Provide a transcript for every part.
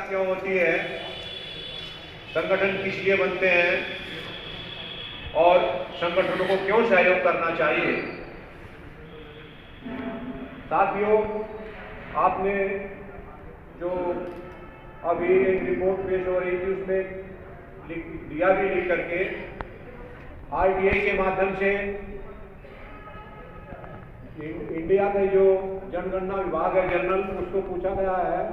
क्यों होती है, संगठन किस लिए बनते हैं और संगठनों को क्यों सहयोग करना चाहिए। साथियों, आपने जो अभी एक रिपोर्ट पेश हो रही थी उसमें दिया भी लिख करके आरटीआई के माध्यम से इंडिया के जो जनगणना विभाग है जनरल, उसको पूछा गया है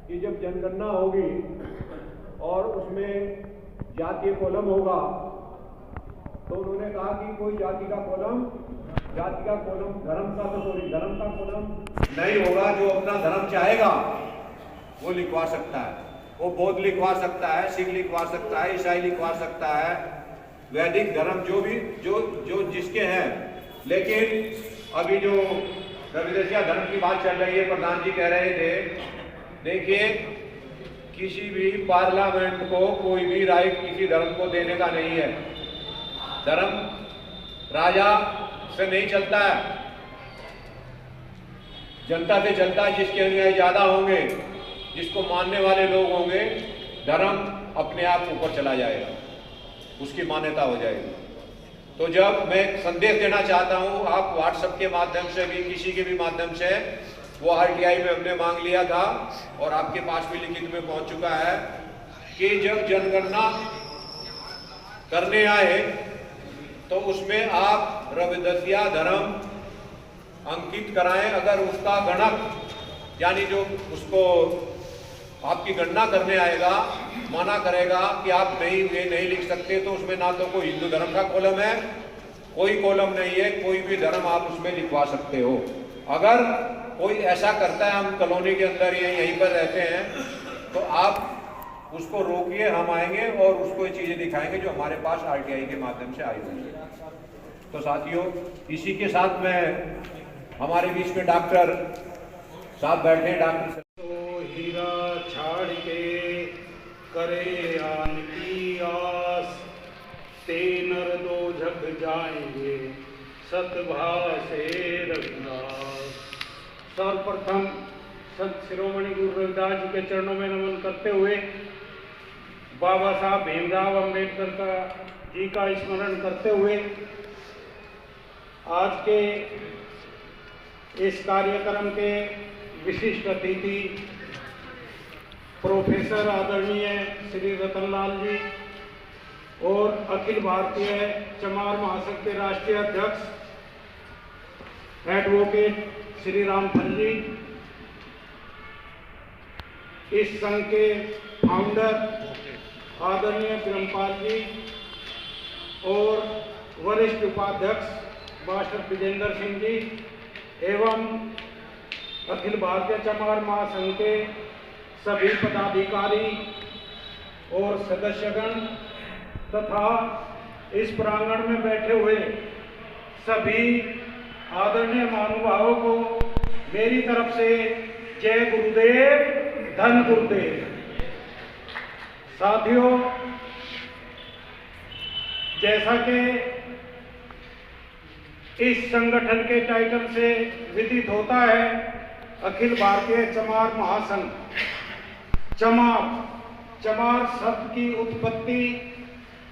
कि जब जनगणना होगी और उसमें जातीय कॉलम होगा तो उन्होंने कहा कि कोई जाति का कॉलम धर्म का कॉलम नहीं होगा। जो अपना धर्म चाहेगा वो लिखवा सकता है, वो बौद्ध लिखवा सकता है, सिख लिखवा सकता है, ईसाई लिखवा सकता है, वैदिक धर्म जो जिसके हैं। लेकिन अभी जो रविदासिया धर्म की बात चल रही है, प्रधान जी कह रहे थे, देखिए किसी भी पार्लियामेंट को कोई भी राइट किसी धर्म को देने का नहीं है। धर्म राजा से नहीं चलता है, जनता से चलता है। जिसके अनुयायी ज्यादा होंगे, जिसको मानने वाले लोग होंगे, धर्म अपने आप ऊपर चला जाएगा, उसकी मान्यता हो जाएगी। तो जब मैं संदेश देना चाहता हूं, आप व्हाट्सएप के माध्यम से भी, किसी के भी माध्यम से, वो आरटीआई में हमने मांग लिया था और आपके पास भी लिखित में पहुंच चुका है कि जब जनगणना करने आए तो उसमें आप रविदासिया धर्म अंकित कराएं। अगर उसका गणक यानी जो उसको आपकी गणना करने आएगा मना करेगा कि आप ये नहीं लिख सकते, तो उसमें ना तो कोई हिंदू धर्म का कॉलम है, कोई कॉलम नहीं है, कोई भी धर्म आप उसमें लिखवा सकते हो। अगर कोई ऐसा करता है, हम कॉलोनी के अंदर यहीं पर रहते हैं, तो आप उसको रोकिए, हम आएंगे और उसको ये चीजें दिखाएंगे जो हमारे पास आरटीआई के माध्यम से आई हुई है। तो साथियों, इसी के साथ मैं हमारे बीच में डॉक्टर साहब बैठे हैं। डॉक्टर तो हीरा छाड़ के करे आन की आस, ते नर दो झक जाएंगे सतभा से रघुनाथ। सर्वप्रथम संत शिरोमणि गुरु रविदास जी के चरणों में नमन करते हुए बाबा साहब भीमराव अंबेडकर जी का स्मरण करते हुए आज के इस कार्यक्रम के विशिष्ट अतिथि प्रोफेसर आदरणीय श्री रतनलाल जी और अखिल भारतीय चमार महासंघ के राष्ट्रीय अध्यक्ष एडवोकेट श्री रामफल जी, इस संघ के फाउंडर आदरणीय ब्रह्मपाल जी और वरिष्ठ उपाध्यक्ष मास्टर विजेंद्र सिंह जी एवं अखिल भारतीय चमार महासंघ के सभी पदाधिकारी और सदस्यगण तथा इस प्रांगण में बैठे हुए सभी आदरणीय महानुभावों को मेरी तरफ से जय गुरुदेव, धन गुरुदेव। साथियों, जैसा कि इस संगठन के टाइटल से विदित होता है, अखिल भारतीय चमार महासंघ। चमार शब्द की उत्पत्ति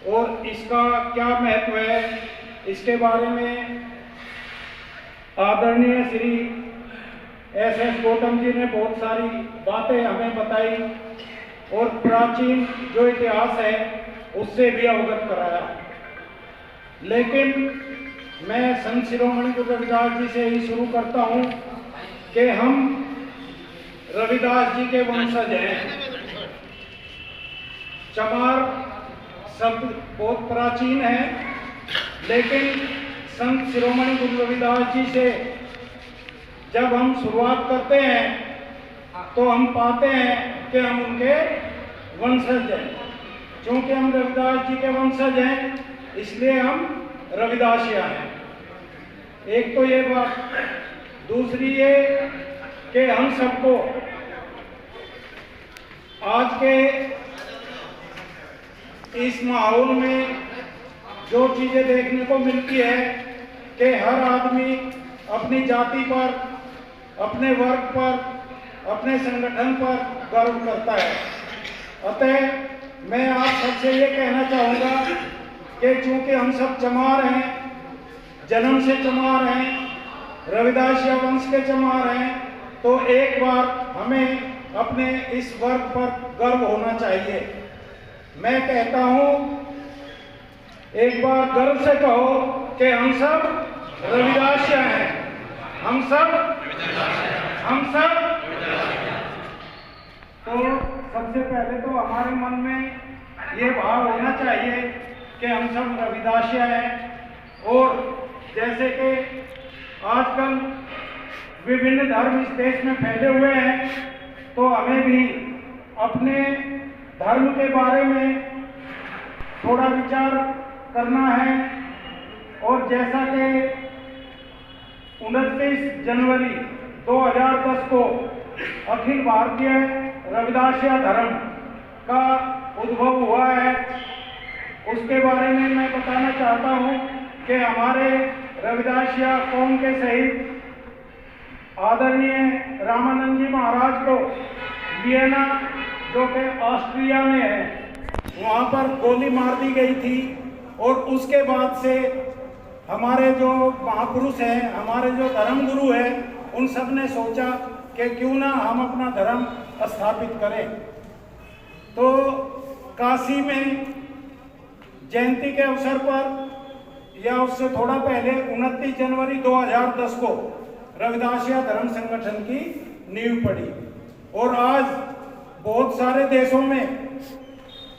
और इसका क्या महत्व है, इसके बारे में आदरणीय श्री एस गौतम जी ने बहुत सारी बातें हमें बताई और प्राचीन जो इतिहास है उससे भी अवगत कराया। लेकिन मैं संत शिरोमणि गुरु रविदास जी से ही शुरू करता हूं कि हम रविदास जी के वंशज हैं। चमार शब्द बहुत प्राचीन है, लेकिन संत शिरोमणि गुरु रविदास जी से जब हम शुरुआत करते हैं तो हम पाते हैं कि हम उनके वंशज हैं। क्योंकि हम रविदास जी के वंशज हैं, इसलिए हम रविदासिया हैं। एक तो ये बात, दूसरी ये कि हम सबको आज के इस माहौल में जो चीजें देखने को मिलती है कि हर आदमी अपनी जाति पर, अपने वर्ग पर, अपने संगठन पर गर्व करता है। अतः मैं आप सबसे ये कहना चाहूँगा कि चूँकि हम सब चमार हैं, जन्म से चमार हैं, रविदासिया वंश के चमार हैं, तो एक बार हमें अपने इस वर्ग पर गर्व होना चाहिए। मैं कहता हूँ, एक बार गर्व से कहो कि हम सब रविदासिया हैं, हम सब। तो सबसे पहले तो हमारे मन में ये भाव होना चाहिए कि हम सब रविदासिया हैं। और जैसे कि आजकल विभिन्न धर्म इस देश में फैले हुए हैं, तो हमें भी अपने धर्म के बारे में थोड़ा विचार करना है। और जैसा कि 29 जनवरी 2010 को अखिल भारतीय रविदासिया धर्म का उद्भव हुआ है, उसके बारे में मैं बताना चाहता हूँ कि हमारे रविदासिया कौम के शहीद आदरणीय रामानंद जी महाराज को वियना, जो कि ऑस्ट्रिया में है, वहाँ पर गोली मार दी गई थी। और उसके बाद से हमारे जो महापुरुष हैं, हमारे जो धर्म गुरु हैं, उन सब ने सोचा कि क्यों ना हम अपना धर्म स्थापित करें। तो काशी में जयंती के अवसर पर या उससे थोड़ा पहले 29 जनवरी 2010 को रविदासिया धर्म संगठन की नींव पड़ी। और आज बहुत सारे देशों में,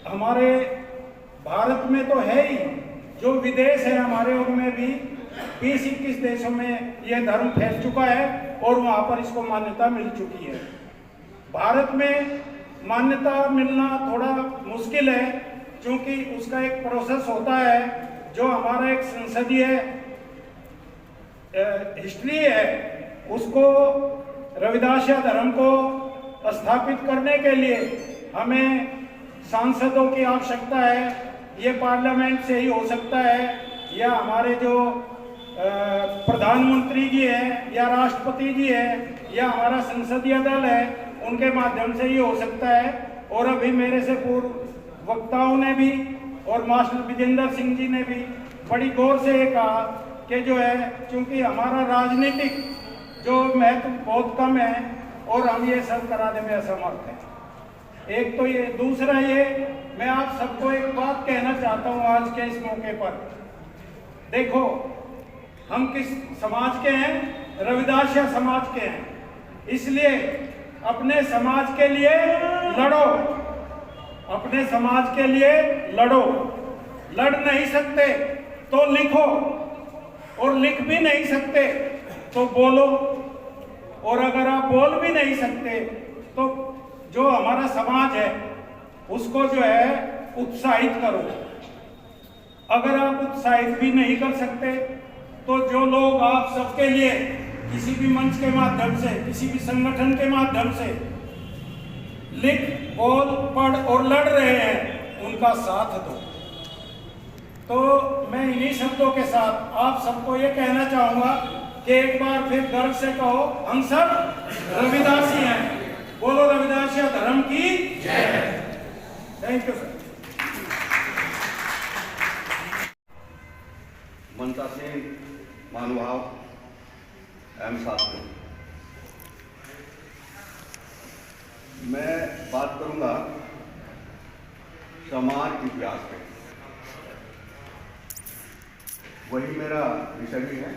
हमारे भारत में तो है ही, जो विदेश है हमारे, उनमें भी 20-21 देशों में यह धर्म फैल चुका है और वहाँ पर इसको मान्यता मिल चुकी है। भारत में मान्यता मिलना थोड़ा मुश्किल है, क्योंकि उसका एक प्रोसेस होता है, जो हमारा एक संसदीय हिस्ट्री है, उसको रविदासिया धर्म को स्थापित करने के लिए हमें सांसदों की आवश्यकता है। ये पार्लियामेंट से ही हो सकता है, या हमारे जो प्रधानमंत्री जी हैं, या राष्ट्रपति जी हैं, या हमारा संसदीय दल है, उनके माध्यम से ही हो सकता है। और अभी मेरे से पूर्व वक्ताओं ने भी और मास्टर विजेंद्र सिंह जी ने भी बड़ी गौर से ये कहा कि जो है, क्योंकि हमारा राजनीतिक जो महत्व बहुत कम है और हम ये सब कराने में असमर्थ हैं। एक तो ये, दूसरा ये, मैं आप सबको एक बात कहना चाहता हूँ आज के इस मौके पर। देखो, हम किस समाज के हैं? रविदासिया समाज के हैं। इसलिए अपने समाज के लिए लड़ो, अपने समाज के लिए लड़ो। लड़ नहीं सकते तो लिखो, और लिख भी नहीं सकते तो बोलो। और अगर आप बोल भी नहीं सकते तो जो हमारा समाज है उसको जो है उत्साहित करो। अगर आप उत्साहित भी नहीं कर सकते तो जो लोग आप सबके लिए किसी भी मंच के माध्यम से, किसी भी संगठन के माध्यम से लिख, बोल, पढ़ और लड़ रहे हैं, उनका साथ दो। तो मैं इन्हीं शब्दों के साथ आप सबको ये कहना चाहूंगा कि एक बार फिर गर्व से कहो, हम सब रविदासी हैं। बोलो रविदासिया धर्म की जय। Thank you sir. मंचासीन महानुभाव एवं साथियों, मैं बात करूंगा समाज इतिहास पे। वही मेरा विषय भी है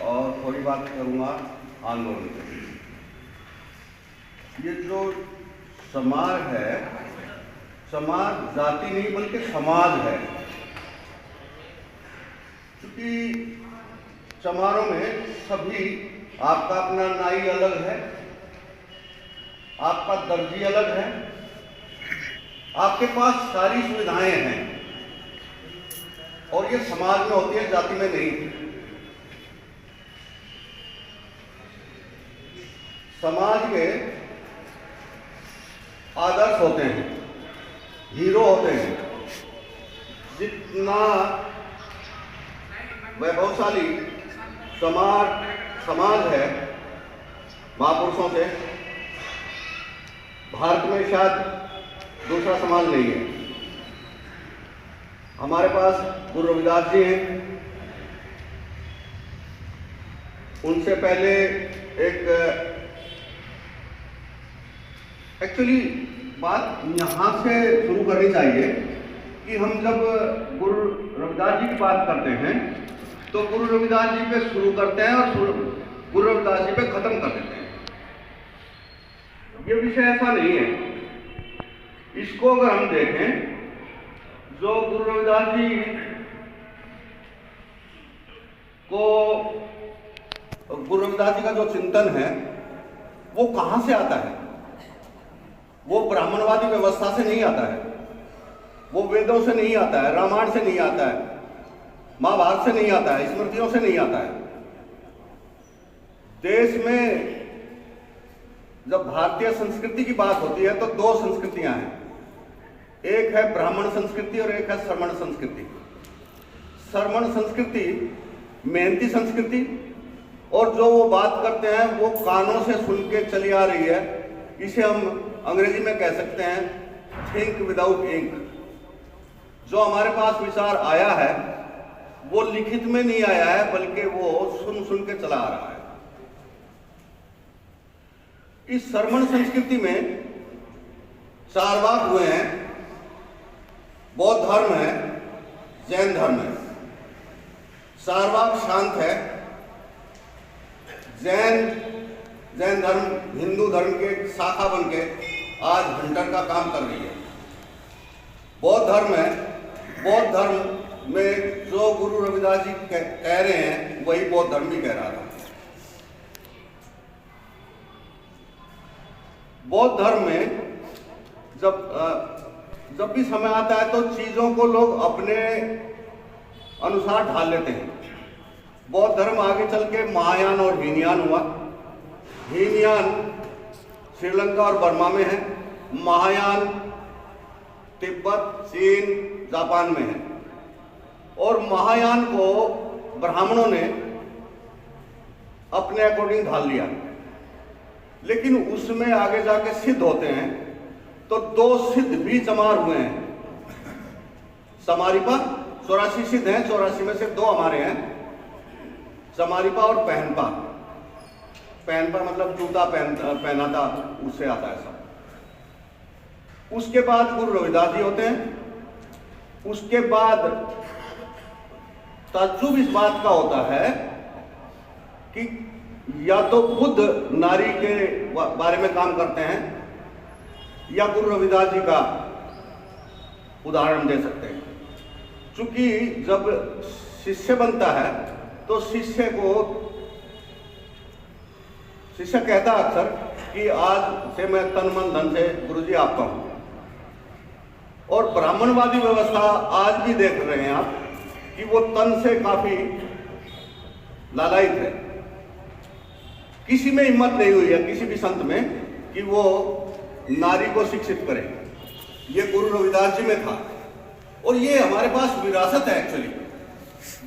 और थोड़ी बात करूंगा आंदोलन पे। ये जो समाज है, समाज जाति नहीं बल्कि समाज है। क्योंकि चमारों में सभी, आपका अपना नाई अलग है, आपका दर्जी अलग है, आपके पास सारी सुविधाएं हैं, और ये समाज में होती है, जाति में नहीं। समाज में आदर्श होते हैं, हीरो होते हैं। जितना वैभवशाली समाज है महापुरुषों से, भारत में शायद दूसरा समाज नहीं है। हमारे पास गुरु रविदास जी हैं, उनसे पहले एक एक्चुअली बात यहाँ से शुरू करनी चाहिए कि हम जब गुरु रविदास जी की बात करते हैं तो गुरु रविदास जी पे शुरू करते हैं और गुरु रविदास जी पे खत्म कर देते हैं। ये विषय ऐसा नहीं है। इसको अगर हम देखें, जो गुरु रविदास जी को, गुरु रविदास जी का जो चिंतन है वो कहाँ से आता है? वो ब्राह्मणवादी व्यवस्था से नहीं आता है, वो वेदों से नहीं आता है, रामायण से नहीं आता है, महाभारत से नहीं आता है, स्मृतियों से नहीं आता है। देश में जब भारतीय संस्कृति की बात होती है तो दो संस्कृतियां हैं, एक है ब्राह्मण संस्कृति और एक है श्रमण संस्कृति। श्रमण संस्कृति मेहनती संस्कृति, और जो वो बात करते हैं वो कानों से सुन के चली आ रही है। इसे हम अंग्रेजी में कह सकते हैं थिंक विदाउट इंक। जो हमारे पास विचार आया है वो लिखित में नहीं आया है, बल्कि वो सुन सुन के चला आ रहा है। इस श्रमण संस्कृति में चार भाग हुए हैं, बौद्ध धर्म है, जैन धर्म है। चारवाक शांत है। जैन धर्म हिंदू धर्म के शाखा बन के आज हंटर का काम कर रही है। बौद्ध धर्म है। बौद्ध धर्म में जो गुरु रविदास जी कह रहे हैं वही बौद्ध धर्म भी कह रहा था। बौद्ध धर्म में जब भी समय आता है तो चीजों को लोग अपने अनुसार ढाल लेते हैं। बौद्ध धर्म आगे चल के महायान और हीनयान हुआ। हीनयान श्रीलंका और बर्मा में है, महायान तिब्बत, चीन, जापान में है। और महायान को ब्राह्मणों ने अपने अकॉर्डिंग ढाल लिया, लेकिन उसमें आगे जाके सिद्ध होते हैं तो दो सिद्ध भी चमार हुए हैं। समारिपा 84 सिद्ध हैं, 84 में से दो हमारे हैं, समारिपा और पहनपा। पहनपा मतलब जूता पहना था, उससे आता है सब। उसके बाद गुरु रविदास जी होते हैं। उसके बाद ताज्जुब इस बात का होता है कि या तो बुद्ध नारी के बारे में काम करते हैं या गुरु रविदास जी का उदाहरण दे सकते हैं। चूंकि जब शिष्य बनता है तो शिष्य कहता अक्सर कि आज से मैं तन मन धन से गुरुजी आपका हूं। और ब्राह्मणवादी व्यवस्था आज भी देख रहे हैं आप कि वो तन से काफी लालायित है। किसी में हिम्मत नहीं हुई है, किसी भी संत में, कि वो नारी को शिक्षित करे। ये गुरु रविदास जी में था और ये हमारे पास विरासत है। एक्चुअली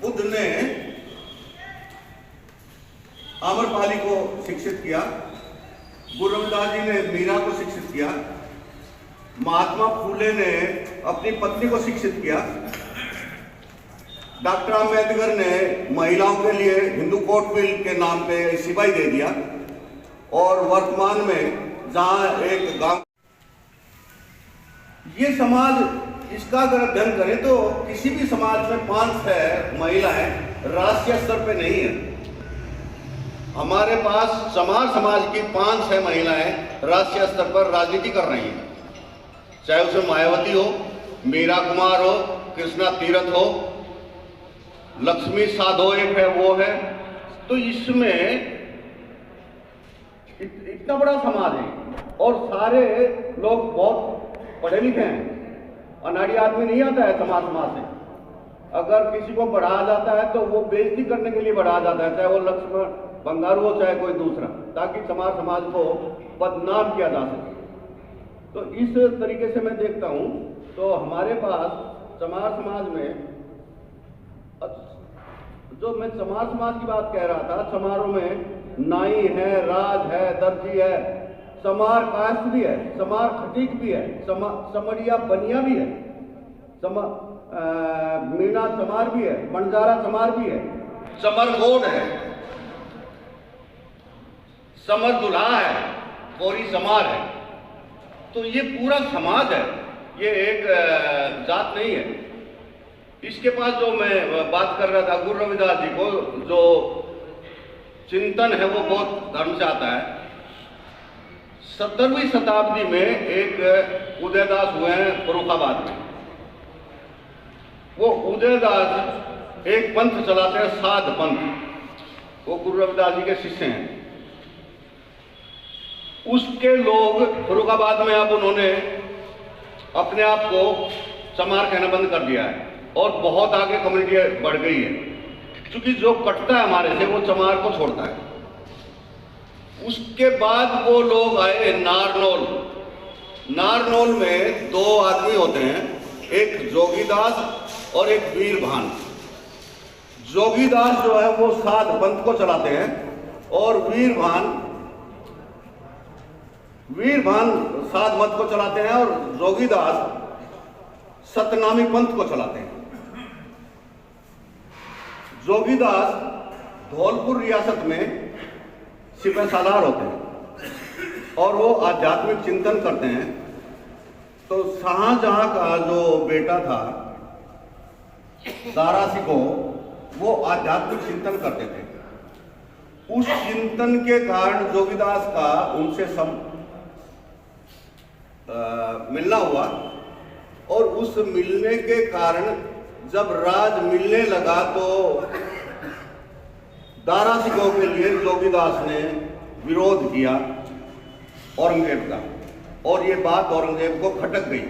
बुद्ध ने आम्रपाली को शिक्षित किया, गुरु रविदास जी ने मीरा को शिक्षित किया, महात्मा फूले ने अपनी पत्नी को शिक्षित किया, डॉक्टर अम्बेडकर ने महिलाओं के लिए हिंदू कोर्ट बिल के नाम पे सिपाही दे दिया। और वर्तमान में जहां एक गांव, ये समाज, इसका अगर अध्ययन करें तो किसी भी समाज में 5-6 महिलाएं राष्ट्रीय स्तर पे नहीं है। हमारे पास चमार समाज की 5-6 महिलाएं राष्ट्रीय स्तर पर राजनीति कर रही हैं, चाहे उसे मायावती हो, मीरा कुमार हो, कृष्णा तीरथ हो, लक्ष्मी साधो एक है, वो है। तो इसमें इतना बड़ा समाज है और सारे लोग बहुत पढ़े लिखे हैं। अनाड़ी आदमी नहीं आता है समाज से। अगर किसी को बढ़ाया जाता है तो वो बेइज्जती करने के लिए बढ़ाया जाता है, चाहे वो लक्ष्मण बंगारू हो चाहे कोई दूसरा, ताकि समाज को बदनाम किया जा सके। तो इस तरीके से मैं देखता हूं। तो हमारे पास चमार समाज में, जो मैं चमार समाज की बात कह रहा था, चमारों में नाई है, राज है, दर्जी है, समार कायस्थ भी है, समार खटीक भी है, समरिया बनिया भी है, मीना चमार भी है, बंजारा चमार भी है, समरगोड है, समर दुल्हा है, कोरी समार है। तो ये पूरा समाज है, ये एक जात नहीं है। इसके पास जो मैं बात कर रहा था गुरु रविदास जी को, जो चिंतन है वो बहुत धर्म से आता है। 17वीं शताब्दी में एक उदयदास हुए हैं फर्रुखाबाद में। वो उदयदास एक पंथ चलाते हैं, साध पंथ। वो गुरु रविदास जी के शिष्य हैं। उसके लोग फर्रुखाबाद में अब उन्होंने अपने आप को चमार कहना बंद कर दिया है और बहुत आगे कम्युनिटी बढ़ गई है, क्योंकि जो कटता है हमारे से वो चमार को छोड़ता है। उसके बाद वो लोग आए नारनौल। नारनौल में 2 आदमी होते हैं, एक जोगीदास और एक वीरभान। जोगीदास जो है वो साध पंथ को चलाते हैं और वीरभान साध मत को चलाते हैं और जोगीदास सतनामी पंथ को चलाते हैं। जोगीदास धौलपुर रियासत में सिपह सालार होते हैं और वो आध्यात्मिक चिंतन करते हैं। तो शाहजहां का जो बेटा था दारा सिकोह, वो आध्यात्मिक चिंतन करते थे। उस चिंतन के कारण जोगीदास का उनसे मिलना हुआ और उस मिलने के कारण जब राज मिलने लगा तो दारा सिकोह के लिए जोगीदास ने विरोध किया औरंगजेब का, और ये बात औरंगजेब को खटक गई।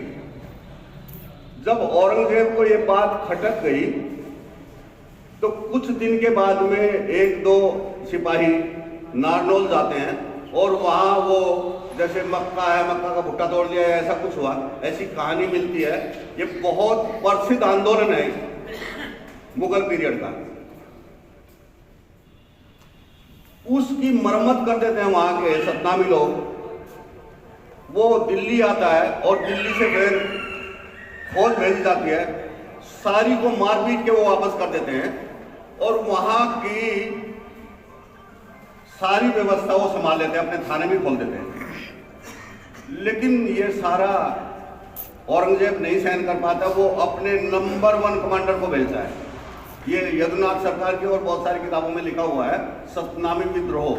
जब औरंगजेब को ये बात खटक गई तो कुछ दिन के बाद में 1-2 सिपाही नारनौल जाते हैं और वहाँ वो जैसे मक्का है, मक्का का भुट्टा तोड़ दिया है, ऐसा कुछ हुआ, ऐसी कहानी मिलती है। ये बहुत प्रसिद्ध आंदोलन है मुगल पीरियड का। उसकी मरम्मत कर देते हैं वहाँ के सतनामी लोग। वो दिल्ली आता है और दिल्ली से फिर फौज भेजी जाती है, सारी को मार पीट के वो वापस कर देते हैं और वहाँ की सारी व्यवस्था वो संभाल लेते हैं, अपने थाने भी खोल देते हैं। लेकिन ये सारा औरंगजेब नहीं सहन कर पाता, वो अपने नंबर 1 कमांडर को भेजता है। ये यदुनाथ सरकार की और बहुत सारी किताबों में लिखा हुआ है, सतनामी विद्रोह।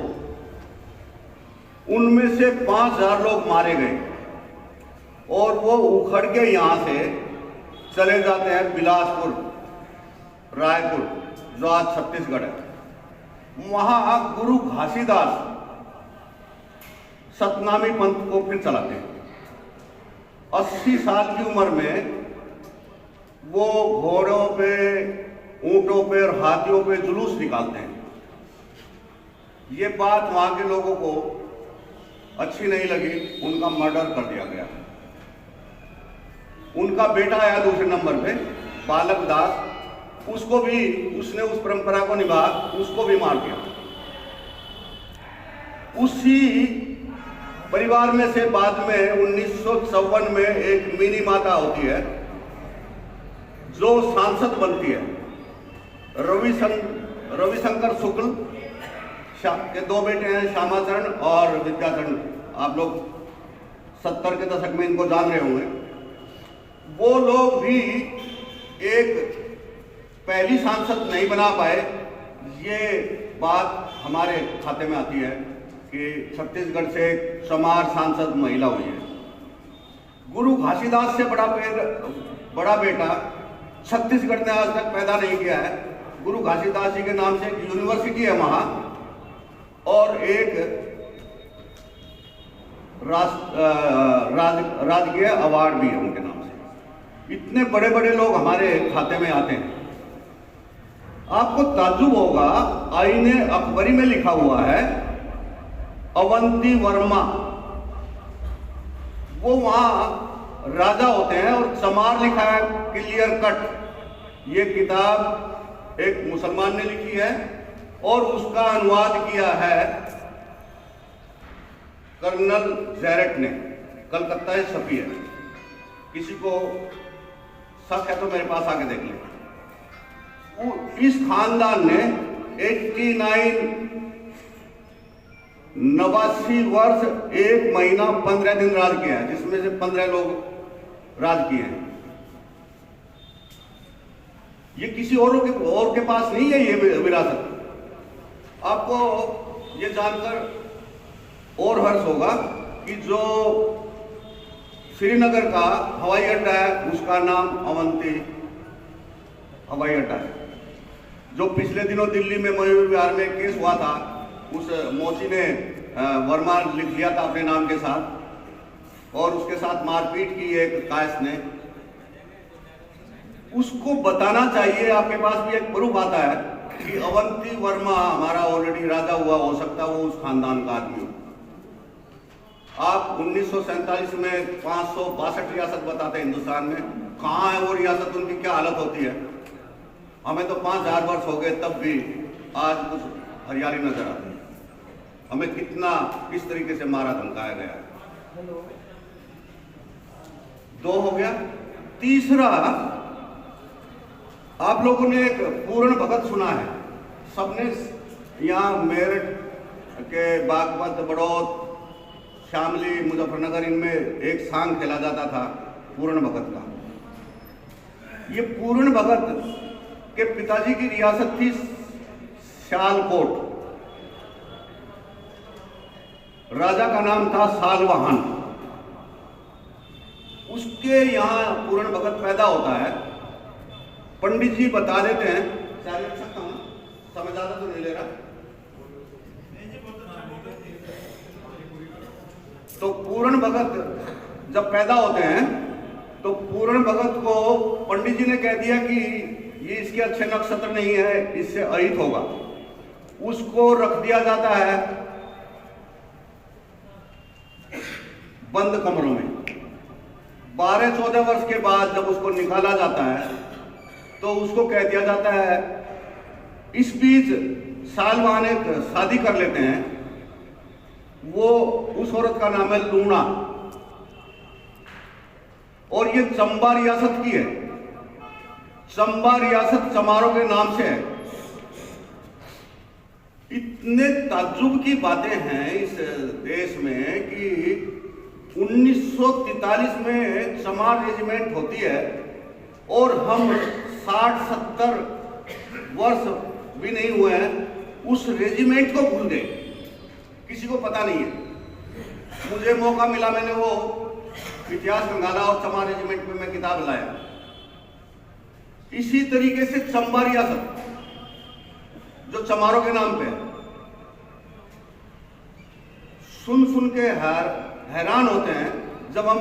उनमें से 5000 लोग मारे गए और वो उखड़ के यहाँ से चले जाते हैं बिलासपुर, रायपुर, जो आज छत्तीसगढ़ है। वहाँ गुरु घासीदास सतनामी पंथ को फिर चलाते हैं। 80 साल की उम्र में वो घोड़ों पे, ऊंटों पे और हाथियों पे जुलूस निकालते हैं। ये बात वहाँ के लोगों को अच्छी नहीं लगी, उनका मर्डर कर दिया गया। उनका बेटा आया दूसरे नंबर पे, बालक दास, उसको भी उसने उस परंपरा को निभा, उसको भी मार दिया। उसी परिवार में से बाद में 1954 में एक मिनी माता होती है जो सांसद बनती है। रविशंकर शुक्ल के 2 बेटे हैं, श्यामाचरण और विद्याचरण। आप लोग 70 के दशक में इनको जान रहे होंगे। वो लोग भी एक पहली सांसद नहीं बना पाए। ये बात हमारे खाते में आती है कि छत्तीसगढ़ से एक चमार सांसद महिला हुई है। गुरु घासीदास से बड़ा बेटा छत्तीसगढ़ ने आज तक पैदा नहीं किया है। गुरु घासीदास जी के नाम से एक यूनिवर्सिटी है वहाँ और एक राजकीय अवार्ड भी है उनके नाम से। इतने बड़े बड़े लोग हमारे खाते में आते हैं। आपको ताज्जुब होगा, आईने अकबरी में लिखा हुआ है अवंती वर्मा, वो वहां राजा होते हैं और चमार लिखा है क्लियर कट। ये किताब एक मुसलमान ने लिखी है और उसका अनुवाद किया है कर्नल जैरेट ने कलकत्ता से छपी है, किसी को शक है तो मेरे पास आके देख ले। इस खानदान ने 89 वर्ष 1 महीना 15 दिन राज किया है, जिसमें से 15 लोग राज किए हैं। ये किसी और के पास नहीं है ये विरासत। आपको ये जानकर और हर्ष होगा कि जो श्रीनगर का हवाई अड्डा है उसका नाम अवंती हवाई अड्डा है। जो पिछले दिनों दिल्ली में मयूर विहार में केस हुआ था, उस मोची ने वर्मा लिख लिया था अपने नाम के साथ और उसके साथ मारपीट की एक कायस ने। उसको बताना चाहिए, आपके पास भी एक प्रूफ आता है कि अवंती वर्मा हमारा ऑलरेडी राजा हुआ, हो सकता है वो उस खानदान का आदमी हो। आप 1947 में 562 रियासत बताते हैं हिंदुस्तान में, कहाँ है वो रियासत, उनकी क्या हालत होती है। हमें तो 5000 वर्ष हो गए, तब भी आज कुछ हरियाली नजर आती है। हमें किस तरीके से मारा धमकाया गया है। 2 हो गया। तीसरा, आप लोगों ने एक पूर्ण भगत सुना है, सबने यहाँ मेरठ के बागपत, बड़ौद, शामली, मुजफ्फरनगर, इनमें एक सांग खेला जाता था पूर्ण भगत का। ये पूर्ण भगत के पिताजी की रियासत थी सियालकोट, राजा का नाम था सालवाहन। उसके यहाँ पूर्ण भगत पैदा होता है। पंडित जी बता देते हैं, समय ज्यादा तो नहीं ले रहा। तो पूर्ण भगत जब पैदा होते हैं तो पूर्ण भगत को पंडित जी ने कह दिया कि ये इसके अच्छे नक्षत्र नहीं है, इससे अहित होगा। उसको रख दिया जाता है बंद कमरों में। 12-14 वर्ष के बाद जब उसको निकाला जाता है तो उसको कह दिया जाता है, इस बीच सालवान एक शादी कर लेते हैं, वो उस औरत का नाम है लूणा और ये चंबा रियासत की है। चंबा रियासत चमारों के नाम से है। इतने ताज्जुब की बातें हैं इस देश में कि 1943 में चमार रेजिमेंट होती है और हम 60-70 वर्ष भी नहीं हुए हैं उस रेजिमेंट को भूल गए, किसी को पता नहीं है। मुझे मौका मिला, मैंने वो इतिहास खंगाला और चमार रेजिमेंट में मैं किताब लाया। इसी तरीके से चंबा रियासत जो चमारों के नाम पे है, सुन के हैरान होते हैं जब हम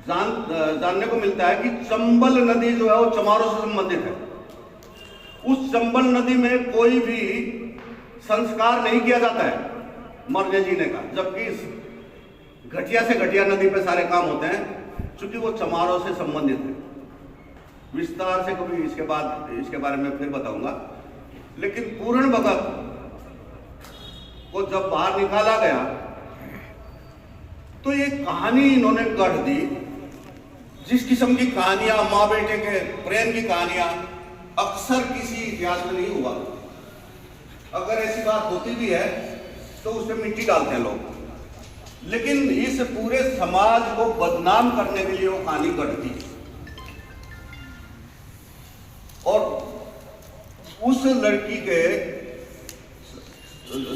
जानने को मिलता है कि चंबल नदी जो है वो चमारों से संबंधित है। उस चंबल नदी में कोई भी संस्कार नहीं किया जाता है मरने जीने का, जबकि घटिया से घटिया नदी पे सारे काम होते हैं, क्योंकि वो चमारों से संबंधित है। विस्तार से कभी इसके बारे में फिर बताऊंगा। लेकिन पूर्ण भगत को जब बाहर निकाला गया तो ये कहानी इन्होंने गढ़ दी, जिस किस्म की कहानियां, माँ बेटे के प्रेम की कहानियां अक्सर किसी इतिहास में नहीं हुआ। अगर ऐसी बात होती भी है तो उसमें मिट्टी डालते हैं लोग, लेकिन इस पूरे समाज को बदनाम करने के लिए वो कहानी गढ़ती। और उस लड़की के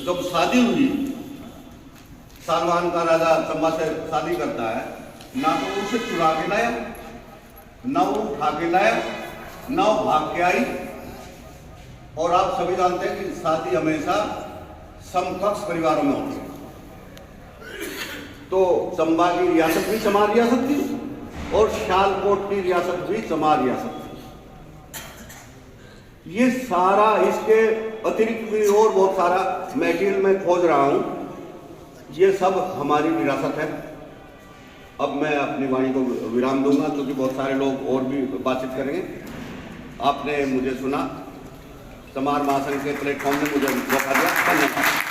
जब शादी हुई, सालवान का राजा चंबा से शादी करता है, ना तो उसे चुरा के लाया, ना वो उठा के लाया, ना वो भाग के आई। और आप सभी जानते हैं कि शादी हमेशा समकक्ष परिवारों में होती है। तो चंबा की रियासत भी चमार रियासत थी और सियालकोट की रियासत भी चमार रियासत थी। ये सारा, इसके अतिरिक्त भी और बहुत सारा मटेरियल मैं खोज रहा हूं, ये सब हमारी विरासत है। अब मैं अपनी वाणी को विराम दूंगा क्योंकि बहुत सारे लोग और भी बातचीत करेंगे। आपने मुझे सुना, चमार महासंघ के प्लेटफॉर्म ने मुझे मौका दिया। धन्यवाद।